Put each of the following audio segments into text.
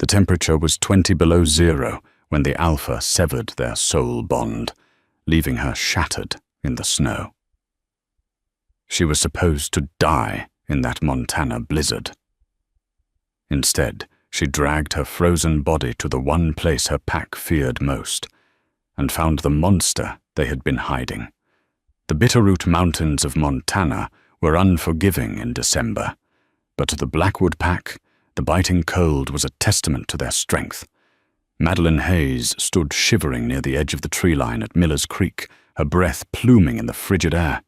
The temperature was 20 below zero when the Alpha severed their soul bond, leaving her shattered in the snow. She was supposed to die in that Montana blizzard. Instead, she dragged her frozen body to the one place her pack feared most, and found the monster they had been hiding. The Bitterroot Mountains of Montana were unforgiving in December, but to the Blackwood pack, the biting cold was a testament to their strength. Madeline Hayes stood shivering near the edge of the tree line at Miller's Creek, her breath pluming in the frigid air.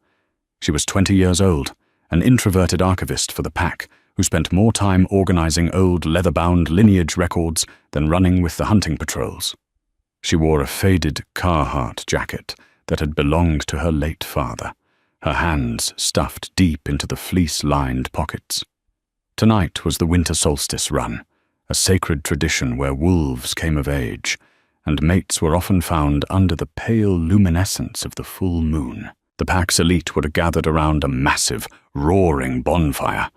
She was 20 years old, an introverted archivist for the pack, who spent more time organizing old leather-bound lineage records than running with the hunting patrols. She wore a faded Carhartt jacket that had belonged to her late father, her hands stuffed deep into the fleece-lined pockets. Tonight was the winter solstice run, a sacred tradition where wolves came of age, and mates were often found under the pale luminescence of the full moon. The pack's elite were gathered around a massive, roaring bonfire.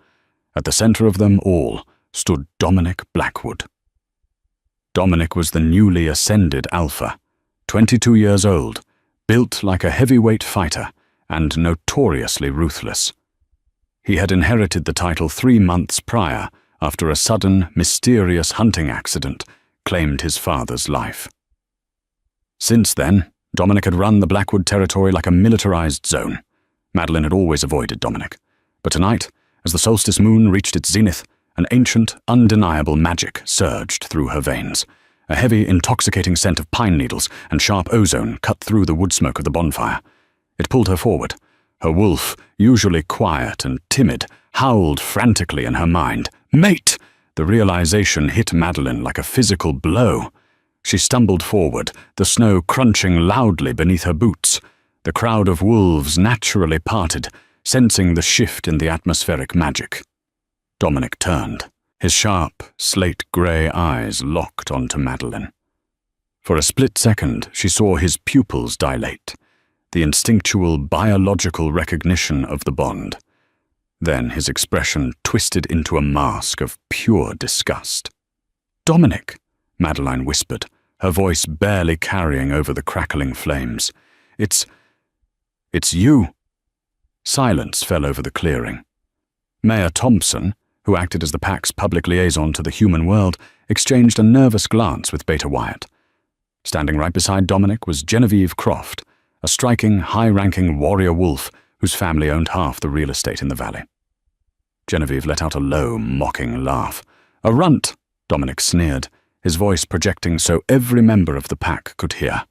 At the center of them all stood Dominic Blackwood. Dominic was the newly ascended Alpha, 22 years old, built like a heavyweight fighter, and notoriously ruthless. He had inherited the title 3 months prior after a sudden, mysterious hunting accident claimed his father's life. Since then, Dominic had run the Blackwood territory like a militarized zone. Madeline had always avoided Dominic, but tonight, as the solstice moon reached its zenith, an ancient, undeniable magic surged through her veins. A heavy, intoxicating scent of pine needles and sharp ozone cut through the wood smoke of the bonfire. It pulled her forward. Her wolf, usually quiet and timid, howled frantically in her mind. "Mate!" The realization hit Madeline like a physical blow. She stumbled forward, the snow crunching loudly beneath her boots. The crowd of wolves naturally parted, sensing the shift in the atmospheric magic. Dominic turned, his sharp, slate-grey eyes locked onto Madeline. For a split second, she saw his pupils dilate, the instinctual biological recognition of the bond. Then his expression twisted into a mask of pure disgust. "Dominic," Madeline whispered, her voice barely carrying over the crackling flames. It's you." Silence fell over the clearing. Mayor Thompson, who acted as the pack's public liaison to the human world, exchanged a nervous glance with Beta Wyatt. Standing right beside Dominic was Genevieve Croft, a striking, high-ranking warrior wolf whose family owned half the real estate in the valley. Genevieve let out a low, mocking laugh. "A runt," Dominic sneered, his voice projecting so every member of the pack could hear.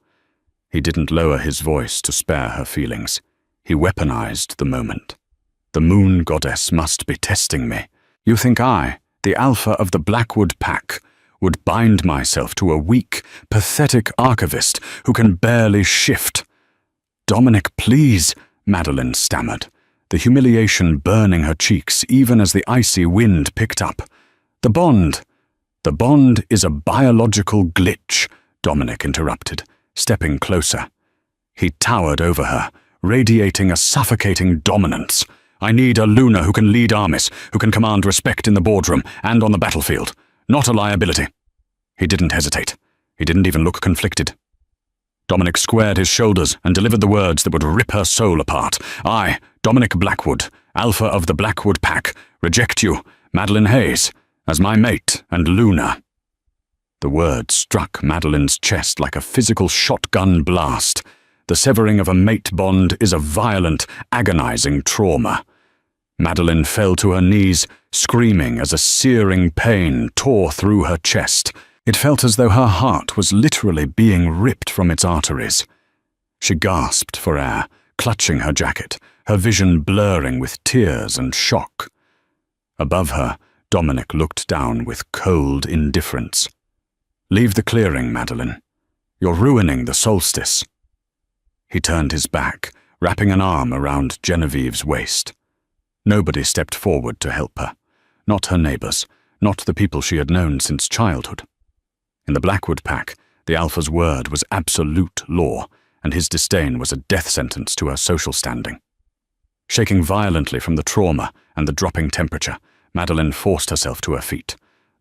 He didn't lower his voice to spare her feelings. He weaponized the moment. "The moon goddess must be testing me. You think I, the Alpha of the Blackwood pack, would bind myself to a weak, pathetic archivist who can barely shift?" "Dominic, please," Madeline stammered, the humiliation burning her cheeks even as the icy wind picked up. The bond is a biological glitch," Dominic interrupted, stepping closer. He towered over her, radiating a suffocating dominance. "I need a Luna who can lead armies, who can command respect in the boardroom and on the battlefield, not a liability." He didn't hesitate. He didn't even look conflicted. Dominic squared his shoulders and delivered the words that would rip her soul apart. "I, Dominic Blackwood, Alpha of the Blackwood pack, reject you, Madeline Hayes, as my mate and Luna." The words struck Madeline's chest like a physical shotgun blast. The severing of a mate bond is a violent, agonizing trauma. Madeline fell to her knees, screaming as a searing pain tore through her chest. It felt as though her heart was literally being ripped from its arteries. She gasped for air, clutching her jacket, her vision blurring with tears and shock. Above her, Dominic looked down with cold indifference. "Leave the clearing, Madeline. You're ruining the solstice." He turned his back, wrapping an arm around Genevieve's waist. Nobody stepped forward to help her. Not her neighbors, not the people she had known since childhood. In the Blackwood pack, the Alpha's word was absolute law, and his disdain was a death sentence to her social standing. Shaking violently from the trauma and the dropping temperature, Madeline forced herself to her feet.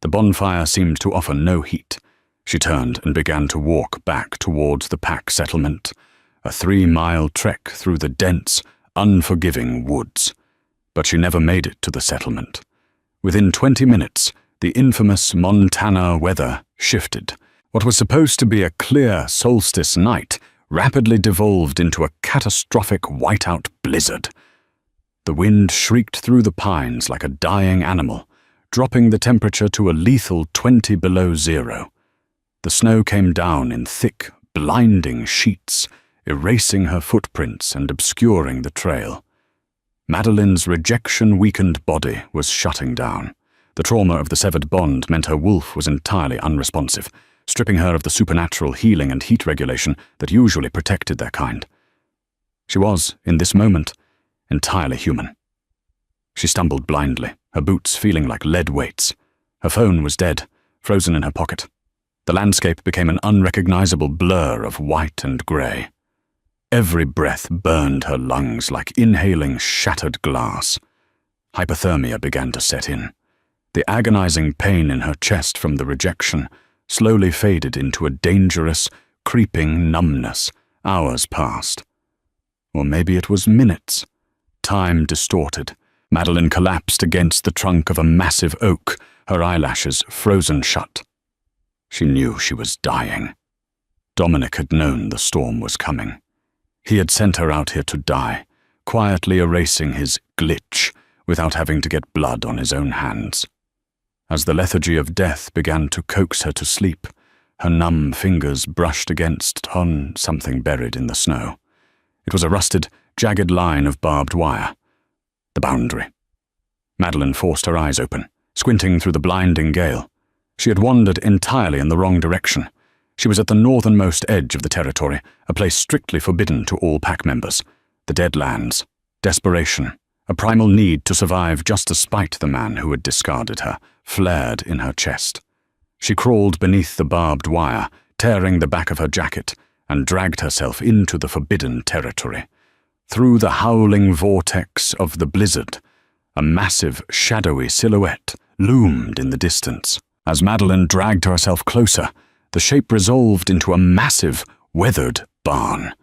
The bonfire seemed to offer no heat. She turned and began to walk back towards the pack settlement, a 3-mile trek through the dense, unforgiving woods. But she never made it to the settlement. Within 20 minutes, the infamous Montana weather shifted. What was supposed to be a clear solstice night rapidly devolved into a catastrophic whiteout blizzard. The wind shrieked through the pines like a dying animal, dropping the temperature to a lethal 20 below zero. The snow came down in thick, blinding sheets, erasing her footprints and obscuring the trail. Madeline's rejection-weakened body was shutting down. The trauma of the severed bond meant her wolf was entirely unresponsive, stripping her of the supernatural healing and heat regulation that usually protected their kind. She was, in this moment, entirely human. She stumbled blindly, her boots feeling like lead weights. Her phone was dead, frozen in her pocket. The landscape became an unrecognizable blur of white and grey. Every breath burned her lungs like inhaling shattered glass. Hypothermia began to set in. The agonizing pain in her chest from the rejection slowly faded into a dangerous, creeping numbness. Hours passed. Or maybe it was minutes. Time distorted. Madeline collapsed against the trunk of a massive oak, her eyelashes frozen shut. She knew she was dying. Dominic had known the storm was coming. He had sent her out here to die, quietly erasing his glitch without having to get blood on his own hands. As the lethargy of death began to coax her to sleep, her numb fingers brushed against something buried in the snow. It was a rusted, jagged line of barbed wire. The boundary. Madeline forced her eyes open, squinting through the blinding gale. She had wandered entirely in the wrong direction. She was at the northernmost edge of the territory, a place strictly forbidden to all pack members. The Deadlands. Desperation. A primal need to survive just to spite the man who had discarded her, flared in her chest. She crawled beneath the barbed wire, tearing the back of her jacket, and dragged herself into the forbidden territory. Through the howling vortex of the blizzard, a massive, shadowy silhouette loomed in the distance. As Madeline dragged herself closer, the shape resolved into a massive, weathered barn.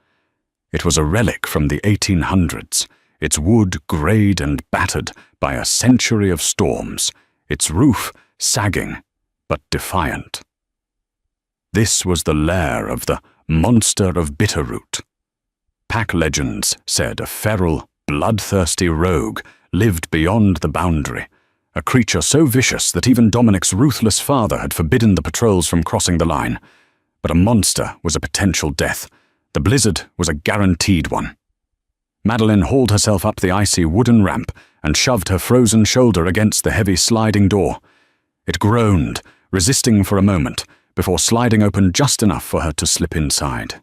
It was a relic from the 1800s, its wood greyed and battered by a century of storms, its roof sagging but defiant. This was the lair of the monster of Bitterroot. Pack legends said a feral, bloodthirsty rogue lived beyond the boundary, a creature so vicious that even Dominic's ruthless father had forbidden the patrols from crossing the line. But a monster was a potential death. The blizzard was a guaranteed one. Madeline hauled herself up the icy wooden ramp and shoved her frozen shoulder against the heavy sliding door. It groaned, resisting for a moment, before sliding open just enough for her to slip inside.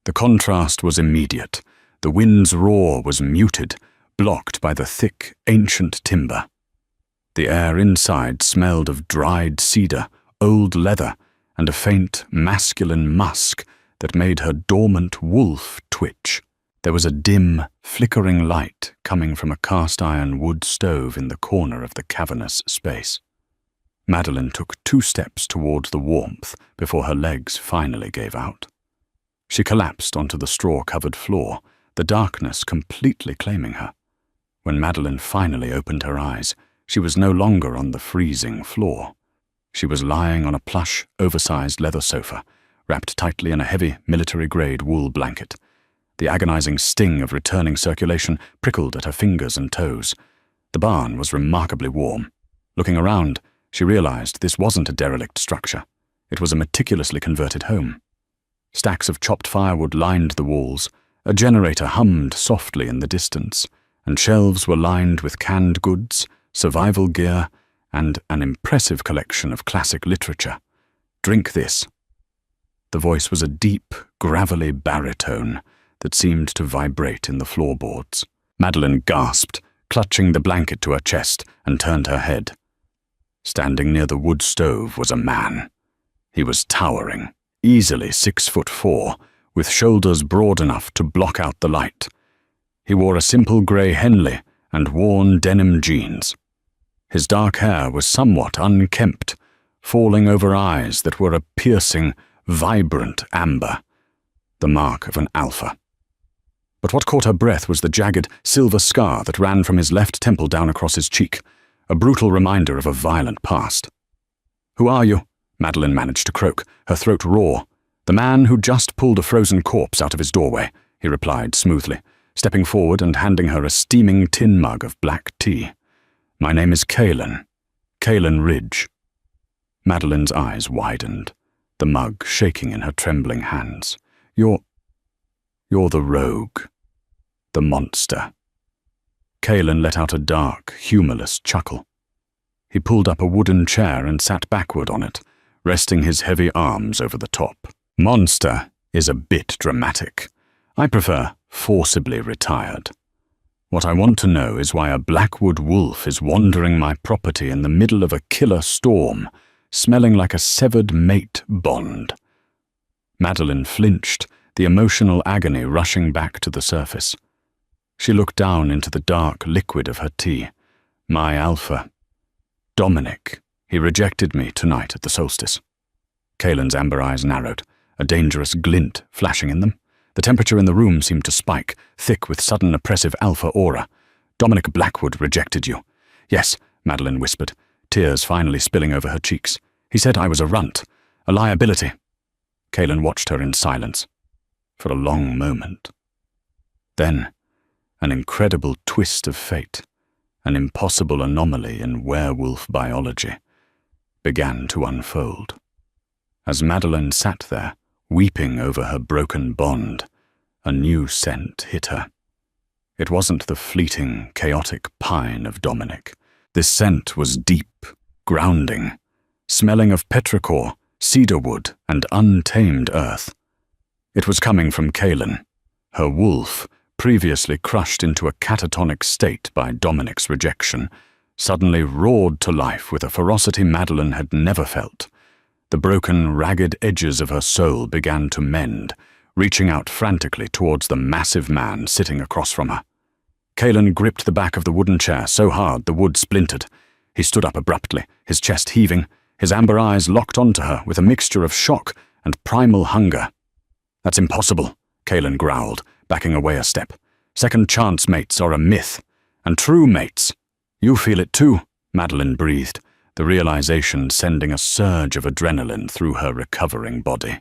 The contrast was immediate. The wind's roar was muted, blocked by the thick, ancient timber. The air inside smelled of dried cedar, old leather, and a faint, masculine musk that made her dormant wolf twitch. There was a dim, flickering light coming from a cast-iron wood stove in the corner of the cavernous space. Madeline took 2 steps toward the warmth before her legs finally gave out. She collapsed onto the straw-covered floor, the darkness completely claiming her. When Madeline finally opened her eyes, she was no longer on the freezing floor. She was lying on a plush, oversized leather sofa, wrapped tightly in a heavy, military-grade wool blanket. The agonizing sting of returning circulation prickled at her fingers and toes. The barn was remarkably warm. Looking around, she realized this wasn't a derelict structure. It was a meticulously converted home. Stacks of chopped firewood lined the walls, a generator hummed softly in the distance, and shelves were lined with canned goods, survival gear, and an impressive collection of classic literature. "Drink this." The voice was a deep, gravelly baritone that seemed to vibrate in the floorboards. Madeline gasped, clutching the blanket to her chest, and turned her head. Standing near the wood stove was a man. He was towering, easily 6'4", with shoulders broad enough to block out the light. He wore a simple grey Henley and worn denim jeans. His dark hair was somewhat unkempt, falling over eyes that were a piercing, vibrant amber, the mark of an alpha. But what caught her breath was the jagged, silver scar that ran from his left temple down across his cheek, a brutal reminder of a violent past. "Who are you?" Madeline managed to croak, her throat raw. "The man who just pulled a frozen corpse out of his doorway," he replied smoothly, stepping forward and handing her a steaming tin mug of black tea. "My name is Kalen Ridge." Madeline's eyes widened, the mug shaking in her trembling hands. You're the rogue. The monster." Kalen let out a dark, humorless chuckle. He pulled up a wooden chair and sat backward on it, resting his heavy arms over the top. "Monster is a bit dramatic. I prefer forcibly retired. What I want to know is why a Blackwood wolf is wandering my property in the middle of a killer storm, smelling like a severed mate bond." Madeline flinched, the emotional agony rushing back to the surface. She looked down into the dark liquid of her tea. "My alpha. Dominic. He rejected me tonight at the solstice." Kalen's amber eyes narrowed, a dangerous glint flashing in them. The temperature in the room seemed to spike, thick with sudden oppressive alpha aura. "Dominic Blackwood rejected you." "Yes," Madeline whispered, tears finally spilling over her cheeks. "He said I was a runt, a liability." Kalen watched her in silence for a long moment. Then, an incredible twist of fate, an impossible anomaly in werewolf biology, began to unfold. As Madeline sat there, weeping over her broken bond, a new scent hit her. It wasn't the fleeting, chaotic pine of Dominic. This scent was deep, grounding, smelling of petrichor, cedarwood, and untamed earth. It was coming from Kalen, her wolf, previously crushed into a catatonic state by Dominic's rejection, suddenly roared to life with a ferocity Madeline had never felt. The broken, ragged edges of her soul began to mend, reaching out frantically towards the massive man sitting across from her. Kalen gripped the back of the wooden chair so hard the wood splintered. He stood up abruptly, his chest heaving, his amber eyes locked onto her with a mixture of shock and primal hunger. "That's impossible," Kalen growled, backing away a step. "Second chance mates are a myth, and true mates—" "You feel it too," Madeline breathed, the realization sending a surge of adrenaline through her recovering body.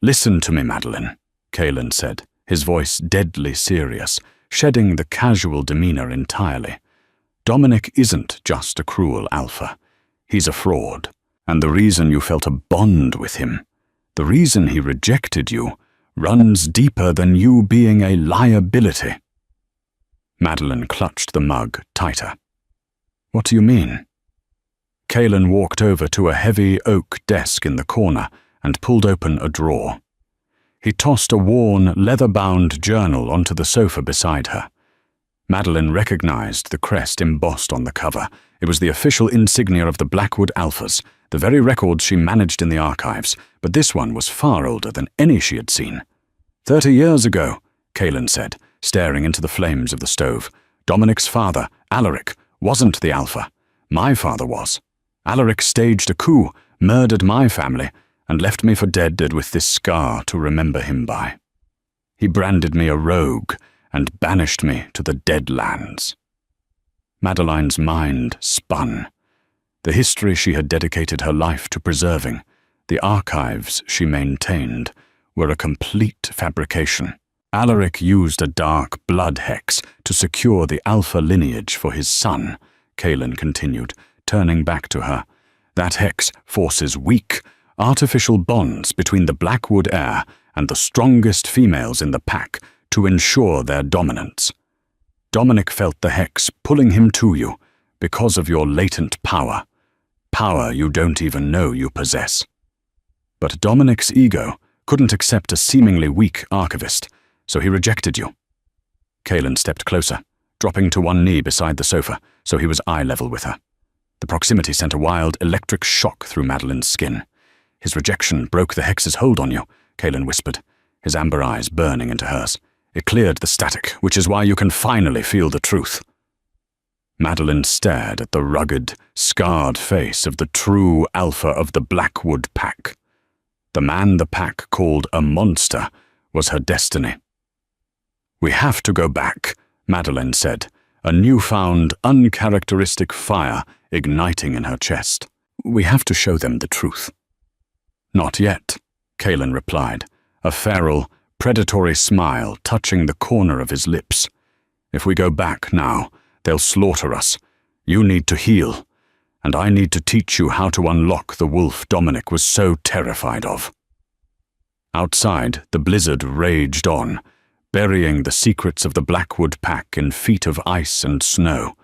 "Listen to me, Madeline," Kalen said, his voice deadly serious, shedding the casual demeanor entirely. "Dominic isn't just a cruel alpha. He's a fraud, and the reason you felt a bond with him, the reason he rejected you, runs deeper than you being a liability." Madeline clutched the mug tighter. "What do you mean?" Kalen walked over to a heavy oak desk in the corner and pulled open a drawer. He tossed a worn, leather-bound journal onto the sofa beside her. Madeline recognized the crest embossed on the cover. It was the official insignia of the Blackwood Alphas, the very records she managed in the archives, but this one was far older than any she had seen. 30 years ago, Kalen said, staring into the flames of the stove. "Dominic's father, Alaric, wasn't the Alpha. My father was. Alaric staged a coup, murdered my family, and left me for dead with this scar to remember him by. He branded me a rogue and banished me to the Deadlands." Madeline's mind spun. The history she had dedicated her life to preserving, the archives she maintained, were a complete fabrication. Alaric used a dark blood hex to secure the Alpha lineage for his son, Kalen continued, turning back to her. That hex forces weak, artificial bonds between the Blackwood heir and the strongest females in the pack to ensure their dominance. Dominic felt the hex pulling him to you because of your latent power, power you don't even know you possess. But Dominic's ego couldn't accept a seemingly weak archivist, so he rejected you. Kalen stepped closer, dropping to one knee beside the sofa, so he was eye level with her. The proximity sent a wild electric shock through Madeline's skin. "His rejection broke the hex's hold on you," Kalen whispered, his amber eyes burning into hers. "It cleared the static, which is why you can finally feel the truth." Madeline stared at the rugged, scarred face of the true alpha of the Blackwood pack. The man the pack called a monster was her destiny. "We have to go back," Madeline said, a newfound, uncharacteristic fire igniting in her chest. "We have to show them the truth." "Not yet," Kalen replied, a feral, predatory smile touching the corner of his lips. "If we go back now, they'll slaughter us. You need to heal, and I need to teach you how to unlock the wolf Dominic was so terrified of." Outside, the blizzard raged on, burying the secrets of the Blackwood pack in feet of ice and snow.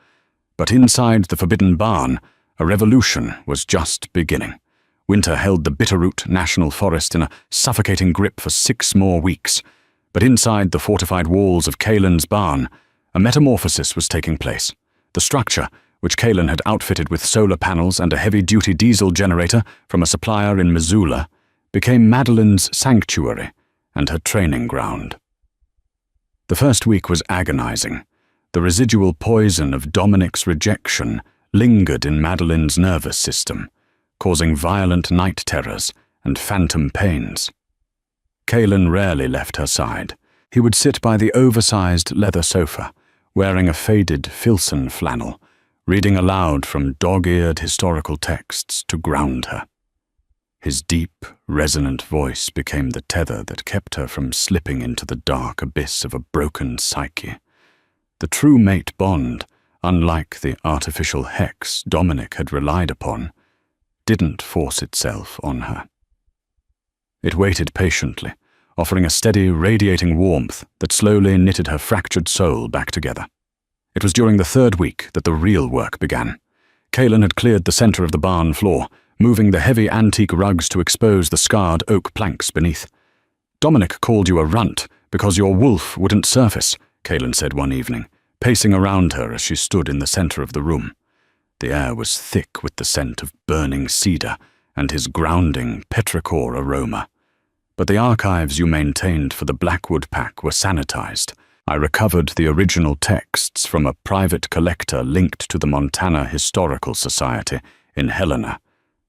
But inside the forbidden barn, a revolution was just beginning. Winter held the Bitterroot National Forest in a suffocating grip for 6 more weeks. But inside the fortified walls of Kalen's barn, a metamorphosis was taking place. The structure, which Kalen had outfitted with solar panels and a heavy-duty diesel generator from a supplier in Missoula, became Madeline's sanctuary and her training ground. The first week was agonizing. The residual poison of Dominic's rejection lingered in Madeline's nervous system, causing violent night terrors and phantom pains. Kalen rarely left her side. He would sit by the oversized leather sofa, wearing a faded Filson flannel, reading aloud from dog-eared historical texts to ground her. His deep, resonant voice became the tether that kept her from slipping into the dark abyss of a broken psyche. The true mate bond, unlike the artificial hex Dominic had relied upon, didn't force itself on her. It waited patiently, offering a steady, radiating warmth that slowly knitted her fractured soul back together. It was during the 3rd week that the real work began. Kalen had cleared the center of the barn floor, moving the heavy antique rugs to expose the scarred oak planks beneath. "Dominic called you a runt because your wolf wouldn't surface," Kalen said one evening, pacing around her as she stood in the center of the room. The air was thick with the scent of burning cedar and his grounding petrichor aroma. "But the archives you maintained for the Blackwood pack were sanitized. I recovered the original texts from a private collector linked to the Montana Historical Society in Helena.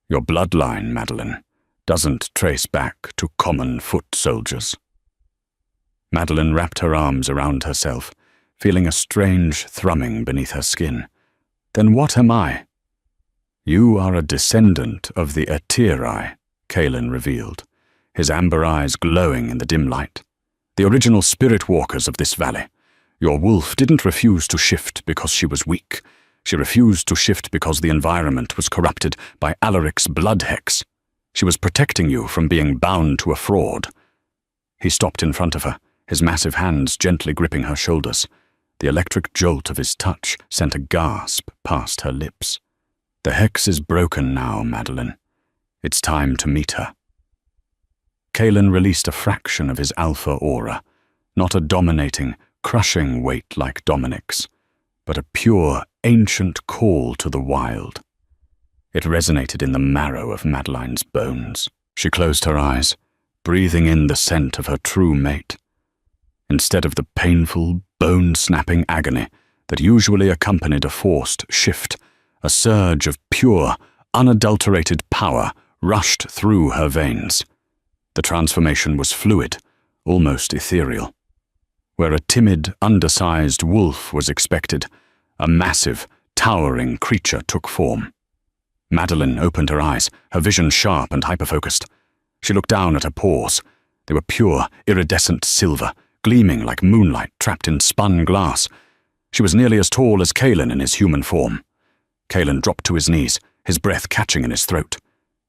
Your bloodline, Madeline, doesn't trace back to common foot soldiers." Madeline wrapped her arms around herself, feeling a strange thrumming beneath her skin. "Then what am I?" "You are a descendant of the Etiri," Kalen revealed, his amber eyes glowing in the dim light. "The original spirit walkers of this valley. Your wolf didn't refuse to shift because she was weak. She refused to shift because the environment was corrupted by Alaric's blood hex. She was protecting you from being bound to a fraud." He stopped in front of her, his massive hands gently gripping her shoulders. The electric jolt of his touch sent a gasp past her lips. "The hex is broken now, Madeline. It's time to meet her." Kalen released a fraction of his alpha aura, not a dominating, crushing weight like Dominic's, but a pure, ancient call to the wild. It resonated in the marrow of Madeline's bones. She closed her eyes, breathing in the scent of her true mate. Instead of the painful, bone-snapping agony that usually accompanied a forced shift, a surge of pure, unadulterated power rushed through her veins. The transformation was fluid, almost ethereal. Where a timid, undersized wolf was expected, a massive, towering creature took form. Madeline opened her eyes, her vision sharp and hyperfocused. She looked down at her paws. They were pure, iridescent silver, gleaming like moonlight trapped in spun glass. She was nearly as tall as Kalen in his human form. Kalen dropped to his knees, his breath catching in his throat.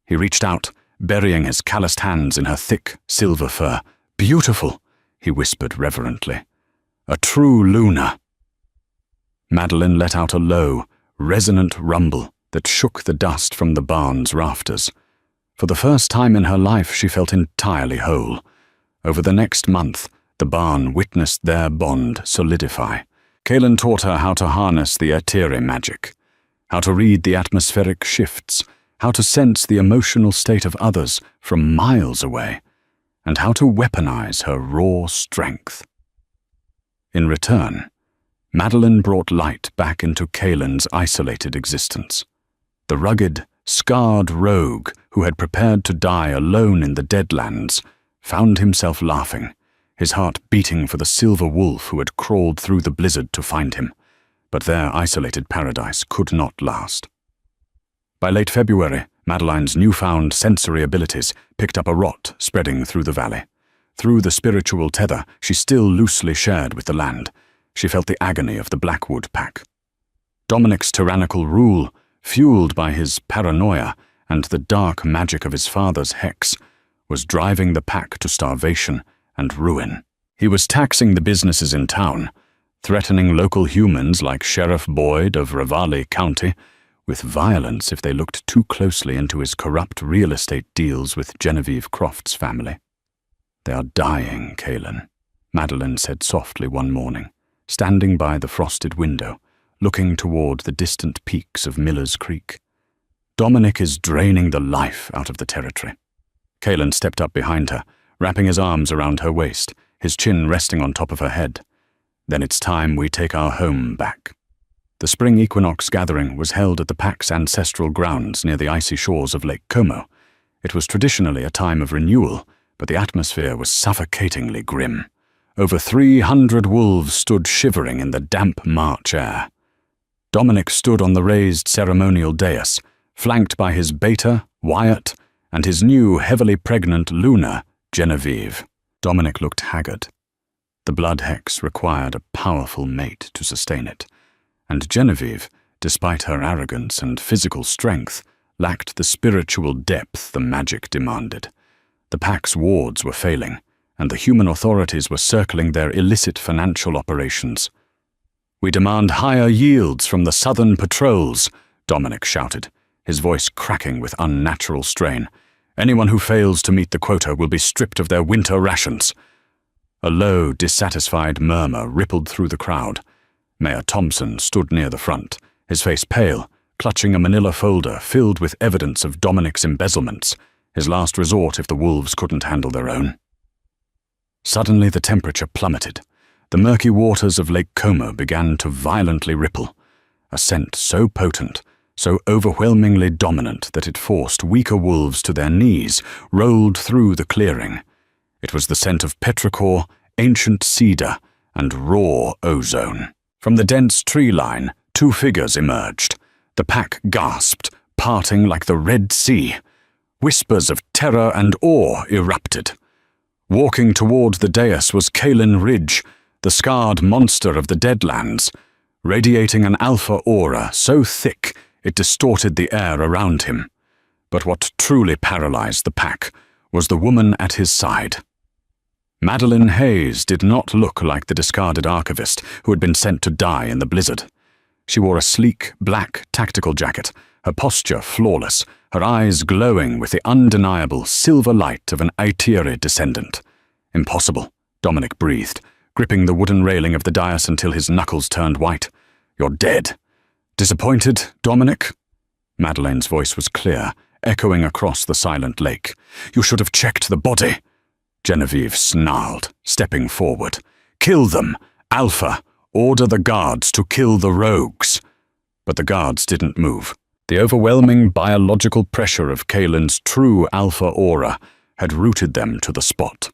He reached out, burying his calloused hands in her thick, silver fur. "Beautiful," he whispered reverently. "A true Luna." Madeline let out a low, resonant rumble that shook the dust from the barn's rafters. For the first time in her life, she felt entirely whole. Over the next month, the barn witnessed their bond solidify. Kalen taught her how to harness the Etiri magic, how to read the atmospheric shifts, how to sense the emotional state of others from miles away, and how to weaponize her raw strength. In return, Madeline brought light back into Kaelin's isolated existence. The rugged, scarred rogue who had prepared to die alone in the Deadlands found himself laughing, his heart beating for the silver wolf who had crawled through the blizzard to find him. But their isolated paradise could not last. By late February, Madeline's newfound sensory abilities picked up a rot spreading through the valley. Through the spiritual tether she still loosely shared with the land, she felt the agony of the Blackwood pack. Dominic's tyrannical rule, fueled by his paranoia and the dark magic of his father's hex, was driving the pack to starvation and ruin. He was taxing the businesses in town, threatening local humans like Sheriff Boyd of Ravalli County with violence if they looked too closely into his corrupt real estate deals with Genevieve Croft's family. "They are dying, Kaelin," Madeline said softly one morning, standing by the frosted window, looking toward the distant peaks of Miller's Creek. "Dominic is draining the life out of the territory." Kaelin stepped up behind her, wrapping his arms around her waist, his chin resting on top of her head. "Then it's time we take our home back." The spring equinox gathering was held at the pack's ancestral grounds near the icy shores of Lake Como. It was traditionally a time of renewal, but the atmosphere was suffocatingly grim. Over 300 wolves stood shivering in the damp March air. Dominic stood on the raised ceremonial dais, flanked by his beta, Wyatt, and his new heavily pregnant Luna, Genevieve. Dominic looked haggard. The blood hex required a powerful mate to sustain it, and Genevieve, despite her arrogance and physical strength, lacked the spiritual depth the magic demanded. The pack's wards were failing, and the human authorities were circling their illicit financial operations. "We demand higher yields from the southern patrols," Dominic shouted, his voice cracking with unnatural strain. "Anyone who fails to meet the quota will be stripped of their winter rations." A low, dissatisfied murmur rippled through the crowd. Mayor Thompson stood near the front, his face pale, clutching a manila folder filled with evidence of Dominic's embezzlements, his last resort if the wolves couldn't handle their own. Suddenly the temperature plummeted. The murky waters of Lake Como began to violently ripple, a scent so potent, so overwhelmingly dominant that it forced weaker wolves to their knees, rolled through the clearing. It was the scent of petrichor, ancient cedar, and raw ozone. From the dense tree line, two figures emerged. The pack gasped, parting like the Red Sea. Whispers of terror and awe erupted. Walking toward the dais was Kaelin Ridge, the scarred monster of the Deadlands, radiating an alpha aura so thick it distorted the air around him. But what truly paralyzed the pack was the woman at his side. Madeline Hayes did not look like the discarded archivist who had been sent to die in the blizzard. She wore a sleek, black tactical jacket, her posture flawless, her eyes glowing with the undeniable silver light of an Aetiri descendant. "Impossible," Dominic breathed, gripping the wooden railing of the dais until his knuckles turned white. "You're dead." "Disappointed, Dominic?" Madeline's voice was clear, echoing across the silent lake. "You should have checked the body." Genevieve snarled, stepping forward. "Kill them! Alpha, order the guards to kill the rogues." But the guards didn't move. The overwhelming biological pressure of Kaelin's true alpha aura had rooted them to the spot.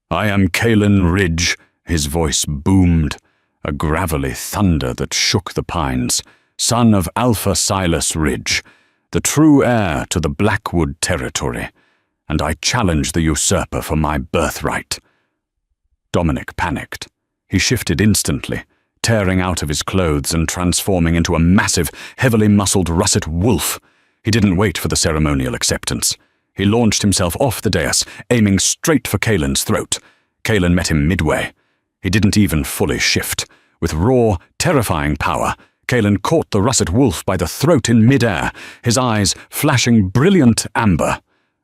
"I am Kaelin Ridge," his voice boomed, a gravelly thunder that shook the pines, "son of Alpha Silas Ridge, the true heir to the Blackwood territory, and I challenge the usurper for my birthright." Dominic panicked. He shifted instantly, tearing out of his clothes and transforming into a massive, heavily muscled russet wolf. He didn't wait for the ceremonial acceptance. He launched himself off the dais, aiming straight for Kaelin's throat. Kaelin met him midway. He didn't even fully shift. With raw, terrifying power, Kaelin caught the russet wolf by the throat in midair, his eyes flashing brilliant amber.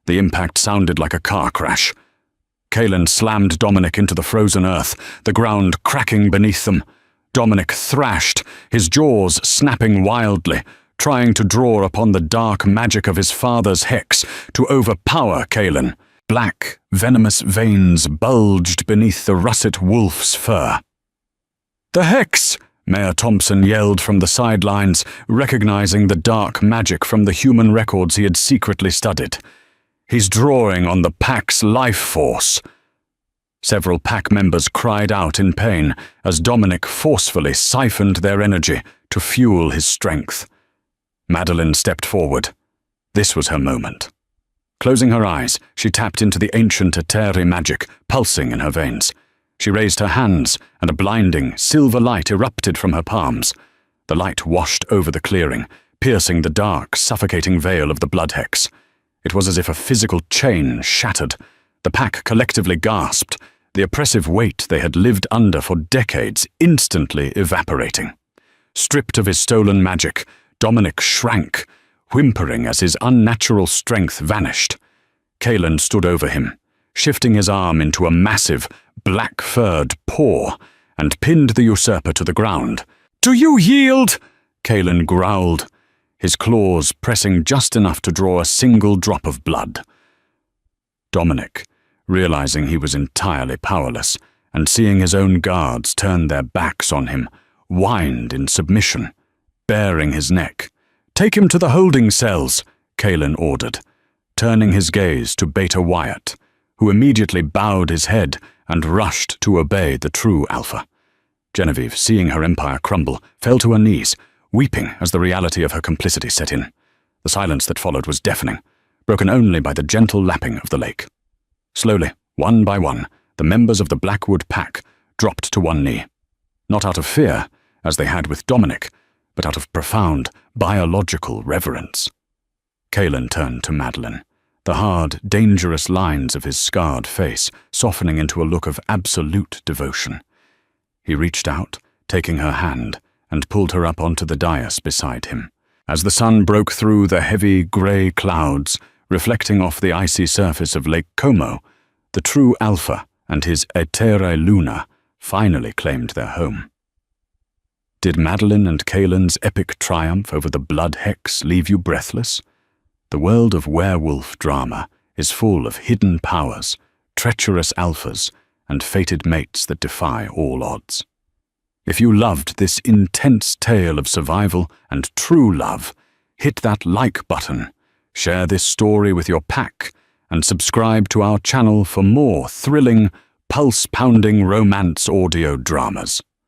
The impact sounded like a car crash. Kaelin slammed Dominic into the frozen earth, the ground cracking beneath them. Dominic thrashed, his jaws snapping wildly, trying to draw upon the dark magic of his father's hex to overpower Kaelin. Black, venomous veins bulged beneath the russet wolf's fur. "The hex!" Mayor Thompson yelled from the sidelines, recognizing the dark magic from the human records he had secretly studied. "He's drawing on the pack's life force." Several pack members cried out in pain as Dominic forcefully siphoned their energy to fuel his strength. Madeline stepped forward. This was her moment. Closing her eyes, she tapped into the ancient Eteri magic pulsing in her veins. She raised her hands, and a blinding, silver light erupted from her palms. The light washed over the clearing, piercing the dark, suffocating veil of the blood hex. It was as if a physical chain shattered. The pack collectively gasped, the oppressive weight they had lived under for decades instantly evaporating. Stripped of his stolen magic, Dominic shrank, whimpering as his unnatural strength vanished. Kaelin stood over him, shifting his arm into a massive, black-furred paw, and pinned the usurper to the ground. "Do you yield?" Kaelin growled, his claws pressing just enough to draw a single drop of blood. Dominic, realizing he was entirely powerless, and seeing his own guards turn their backs on him, whined in submission, baring his neck. "Take him to the holding cells," Kaelin ordered, turning his gaze to Beta Wyatt, who immediately bowed his head and rushed to obey the true Alpha. Genevieve, seeing her empire crumble, fell to her knees, weeping as the reality of her complicity set in. The silence that followed was deafening, broken only by the gentle lapping of the lake. Slowly, one by one, the members of the Blackwood Pack dropped to one knee. Not out of fear, as they had with Dominic, but out of profound, biological reverence. Kaelin turned to Madeline, the hard, dangerous lines of his scarred face softening into a look of absolute devotion. He reached out, taking her hand, and pulled her up onto the dais beside him. As the sun broke through the heavy, grey clouds, reflecting off the icy surface of Lake Como, the true Alpha and his Etere Luna finally claimed their home. Did Madeline and Kaelin's epic triumph over the blood hex leave you breathless? The world of werewolf drama is full of hidden powers, treacherous alphas, and fated mates that defy all odds. If you loved this intense tale of survival and true love, hit that like button, share this story with your pack, and subscribe to our channel for more thrilling, pulse-pounding romance audio dramas.